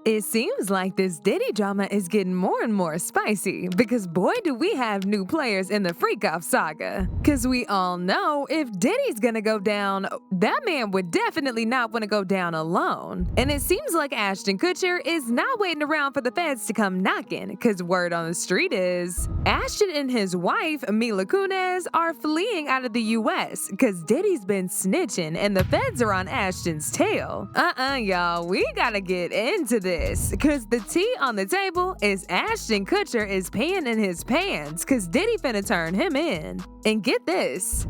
It seems like this Diddy drama is getting more and more spicy because boy do we have new players in the freak-off saga. Cause we all know if Diddy's gonna go down, that man would definitely not want to go down alone. And it seems like Ashton Kutcher is not waiting around for the feds to come knocking, cause word on the street is Ashton and his wife, Mila Kunis, are fleeing out of the US cause Diddy's been snitching and the feds are on Ashton's tail. Y'all, we gotta get into this. Cause the tea on the table is Ashton Kutcher is paying in his pants cause Diddy finna turn him in. And get this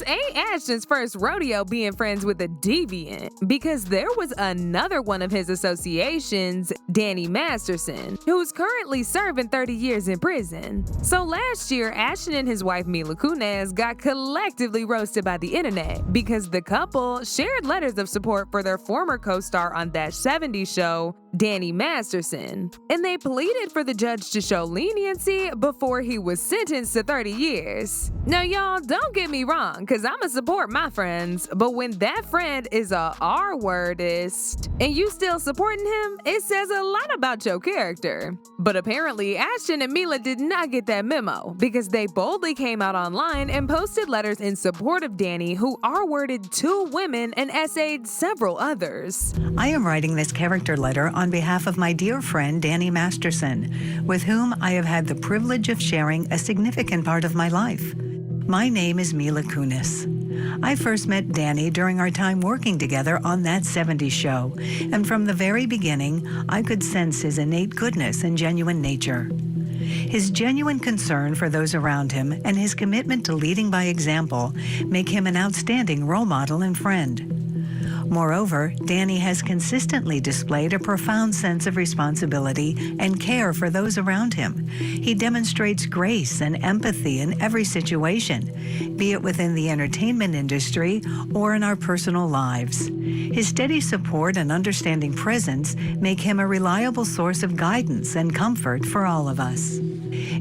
ain't Ashton's first rodeo being friends with a deviant, because there was another one of his associations, Danny Masterson, who's currently serving 30 years in prison. So last year, Ashton and his wife Mila Kunis got collectively roasted by the internet because the couple shared letters of support for their former co-star on That 70s Show, Danny Masterson, and they pleaded for the judge to show leniency before he was sentenced to 30 years. Now y'all, don't get me wrong, cause I'ma support my friends, but when that friend is a R-wordist and you still supporting him, it says a lot about your character. But apparently Ashton and Mila did not get that memo because they boldly came out online and posted letters in support of Danny, who R-worded 2 women and essayed several others. I am writing this character letter on behalf of my dear friend Danny Masterson, with whom I have had the privilege of sharing a significant part of my life. My name is Mila Kunis. I first met Danny during our time working together on That 70s Show, and from the very beginning, I could sense his innate goodness and genuine nature. His genuine concern for those around him and his commitment to leading by example make him an outstanding role model and friend. Moreover, Danny has consistently displayed a profound sense of responsibility and care for those around him. He demonstrates grace and empathy in every situation, be it within the entertainment industry or in our personal lives. His steady support and understanding presence make him a reliable source of guidance and comfort for all of us.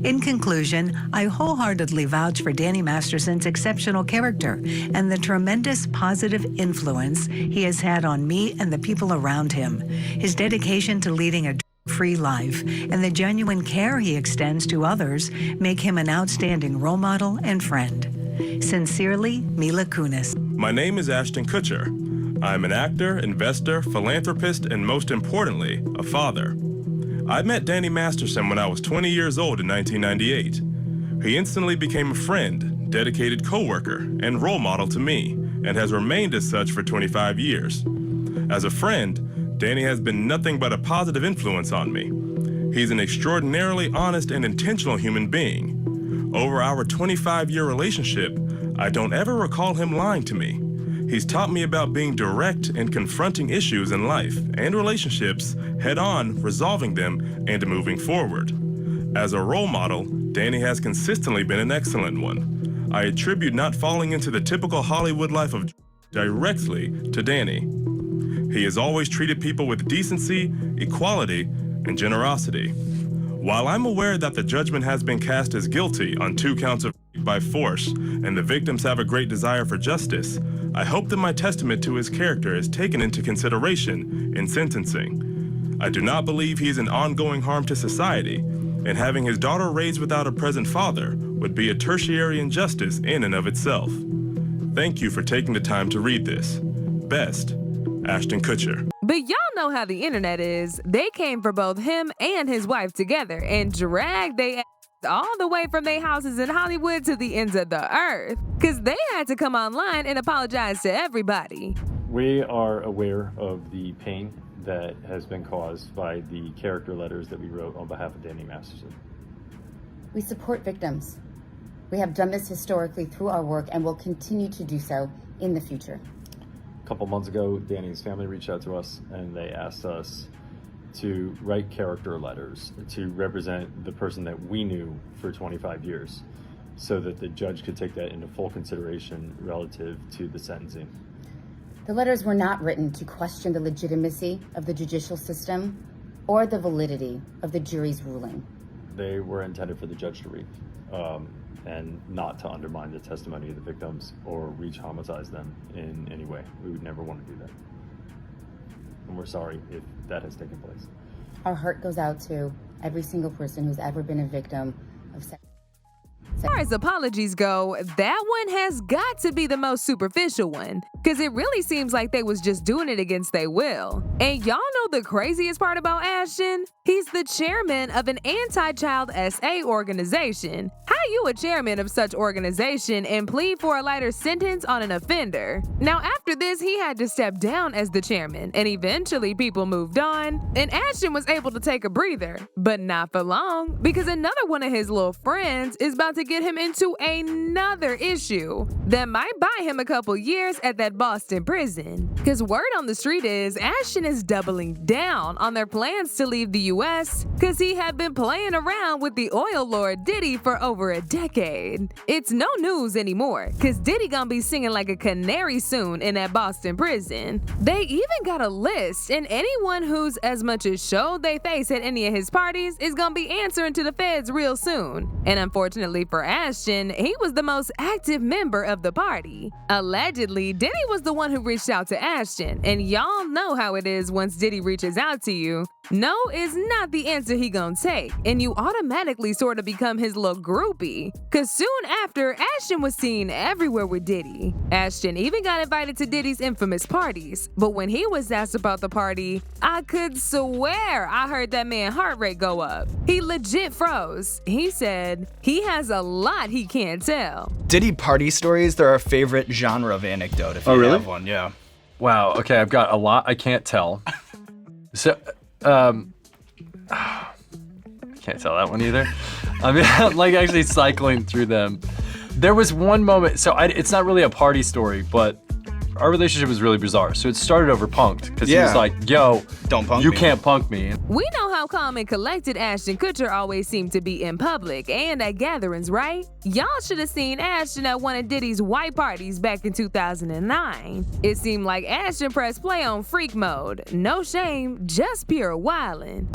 In conclusion, I wholeheartedly vouch for Danny Masterson's exceptional character and the tremendous positive influence he has had on me and the people around him. His dedication to leading a free life and the genuine care he extends to others make him an outstanding role model and friend. Sincerely, Mila Kunis. My name is Ashton Kutcher. I'm an actor, investor, philanthropist, and most importantly, a father. I met Danny Masterson when I was 20 years old in 1998. He instantly became a friend, dedicated coworker, and role model to me, and has remained as such for 25 years. As a friend, Danny has been nothing but a positive influence on me. He's an extraordinarily honest and intentional human being. Over our 25-year relationship, I don't ever recall him lying to me. He's taught me about being direct and confronting issues in life and relationships head-on, resolving them, and moving forward. As a role model, Danny has consistently been an excellent one. I attribute not falling into the typical Hollywood life of directly to Danny. He has always treated people with decency, equality, and generosity. While I'm aware that the judgment has been cast as guilty on 2 counts of by force, and the victims have a great desire for justice, I hope that my testament to his character is taken into consideration in sentencing. I do not believe he is an ongoing harm to society, and having his daughter raised without a present father would be a tertiary injustice in and of itself. Thank you for taking the time to read this. Best, Ashton Kutcher. But y'all know how the internet is. They came for both him and his wife together and dragged they all the way from their houses in Hollywood to the ends of the earth, because they had to come online and apologize to everybody. We are aware of the pain that has been caused by the character letters that we wrote on behalf of Danny Masterson. We support victims. We have done this historically through our work and will continue to do so in the future. A couple months ago, Danny's family reached out to us and they asked us to write character letters to represent the person that we knew for 25 years so that the judge could take that into full consideration relative to the sentencing. The letters were not written to question the legitimacy of the judicial system or the validity of the jury's ruling. They were intended for the judge to read and not to undermine the testimony of the victims or re-traumatize them in any way. We would never want to do that. And we're sorry if that has taken place. our heart goes out to every single person who's ever been a victim of sex. As far as apologies go, that one has got to be the most superficial one, because it really seems like they was just doing it against their will. And y'all know the craziest part about Ashton? He's the chairman of an anti-child SA organization. How you a chairman of such organization and plead for a lighter sentence on an offender? Now after this, he had to step down as the chairman, and eventually people moved on, and Ashton was able to take a breather, but not for long, because another one of his little friends is about to get him into another issue that might buy him a couple years at that Boston prison. Because word on the street is Ashton is doubling down on their plans to leave the US because he had been playing around with the oil lord Diddy for over a decade. It's no news anymore because Diddy gonna be singing like a canary soon in that Boston prison. They even got a list, and anyone who's as much as showed they face at any of his parties is gonna be answering to the feds real soon. And unfortunately for Ashton, he was the most active member of the party. Allegedly, Diddy was the one who reached out to Ashton, and y'all know how it is once Diddy reaches out to you. No is not the answer he gonna take, and you automatically sort of become his little groupie. Cause soon after, Ashton was seen everywhere with Diddy. Ashton even got invited to Diddy's infamous parties, but when he was asked about the party, I could swear I heard that man's heart rate go up. He legit froze. He said he has a lot he can't tell. Diddy party stories, they're our favorite genre of anecdote, if you have one, yeah. Wow, okay, I've got a lot I can't tell. So, can't tell that one either. I mean, I'm like actually cycling through them. There was one moment, so it's not really a party story, but our relationship was really bizarre. So it started over punked, because he was like, yo, don't punk you me. can't punk me. We know how calm and collected Ashton Kutcher always seemed to be in public and at gatherings, right? Y'all should have seen Ashton at one of Diddy's white parties back in 2009. It seemed like Ashton pressed play on freak mode. No shame, just pure wildin'.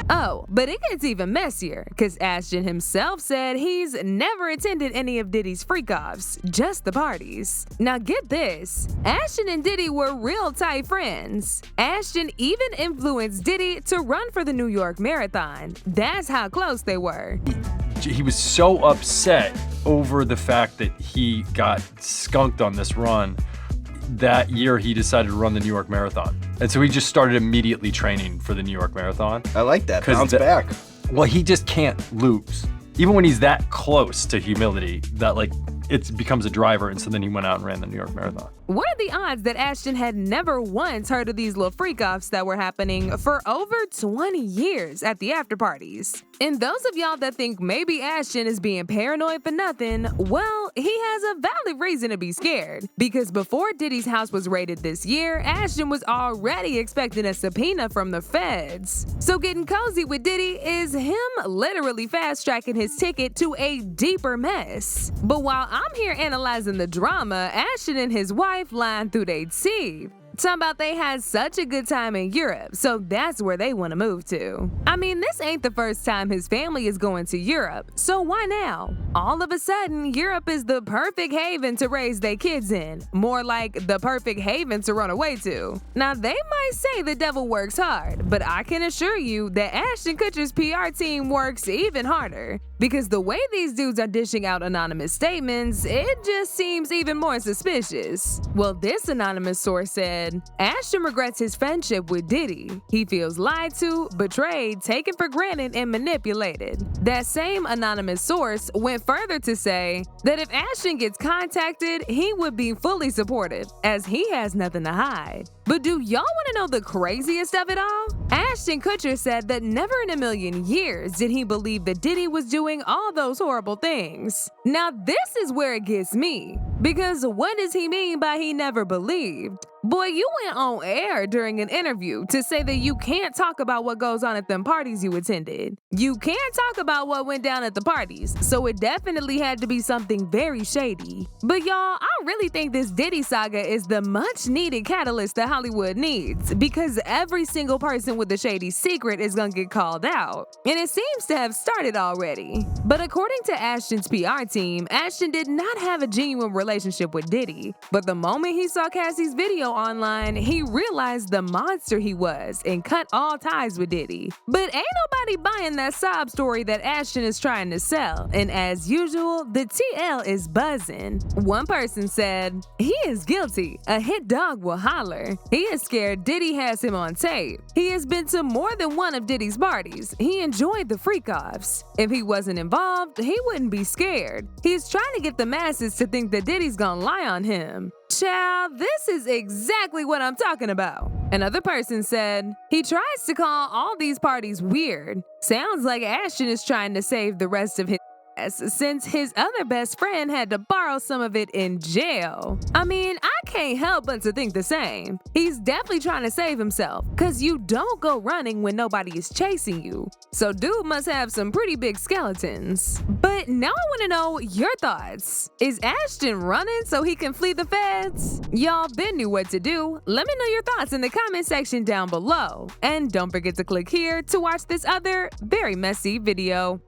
Oh, but it gets even messier, because Ashton himself said he's never attended any of Diddy's freak-offs, just the parties. Now get this, Ashton and Diddy were real tight friends. Ashton even influenced Diddy to run for the New York Marathon. That's how close they were. He was so upset over the fact that he got skunked on this run. That year, he decided to run the New York Marathon. And so he just started immediately training for the New York Marathon. I like that, bounce back. Well, he just can't lose. Even when he's that close to humility, that like, it becomes a driver, and so then he went out and ran the New York Marathon. What are the odds that Ashton had never once heard of these little freak-offs that were happening for over 20 years at the after-parties? And those of y'all that think maybe Ashton is being paranoid for nothing, well, he has a valid reason to be scared. Because before Diddy's house was raided this year, Ashton was already expecting a subpoena from the feds. So getting cozy with Diddy is him literally fast-tracking his ticket to a deeper mess. But while I'm here analyzing the drama, Ashton and his wife lying through their teeth. Talking about they had such a good time in Europe, so that's where they want to move to. I mean, this ain't the first time his family is going to Europe, so why now? All of a sudden, Europe is the perfect haven to raise their kids in. More like the perfect haven to run away to. Now, they might say the devil works hard, but I can assure you that Ashton Kutcher's PR team works even harder. Because the way these dudes are dishing out anonymous statements, it just seems even more suspicious. Well, this anonymous source said, Ashton regrets his friendship with Diddy. He feels lied to, betrayed, taken for granted, and manipulated. That same anonymous source went further to say that if Ashton gets contacted, he would be fully supportive, as he has nothing to hide. But do y'all want to know the craziest of it all? Ashton Kutcher said that never in a million years did he believe that Diddy was doing all those horrible things. Now this is where it gets me, because what does he mean by he never believed? Boy, you went on air during an interview to say that you can't talk about what goes on at them parties you attended. You can't talk about what went down at the parties, so it definitely had to be something very shady. But y'all, I really think this Diddy saga is the much-needed catalyst that Hollywood needs, because every single person with a shady secret is gonna get called out. And it seems to have started already. But according to Ashton's PR team, Ashton did not have a genuine relationship with Diddy. But the moment he saw Cassie's video online, he realized the monster he was and cut all ties with Diddy. But ain't nobody buying that sob story that Ashton is trying to sell, and as usual, the TL is buzzing. One person said, "He is guilty. A hit dog will holler. He is scared Diddy has him on tape. He has been to more than one of Diddy's parties. He enjoyed the freak-offs. If he wasn't involved, he wouldn't be scared. He's trying to get the masses to think that Diddy's gonna lie on him." Child, this is exactly what I'm talking about. Another person said, "He tries to call all these parties weird. Sounds like Ashton is trying to save the rest of his since his other best friend had to borrow some of it in jail." I mean, I can't help but to think the same. He's definitely trying to save himself, cause you don't go running when nobody is chasing you. So dude must have some pretty big skeletons. But now I wanna know your thoughts. Is Ashton running so he can flee the feds? Y'all been knew what to do. Let me know your thoughts in the comment section down below. And don't forget to click here to watch this other very messy video.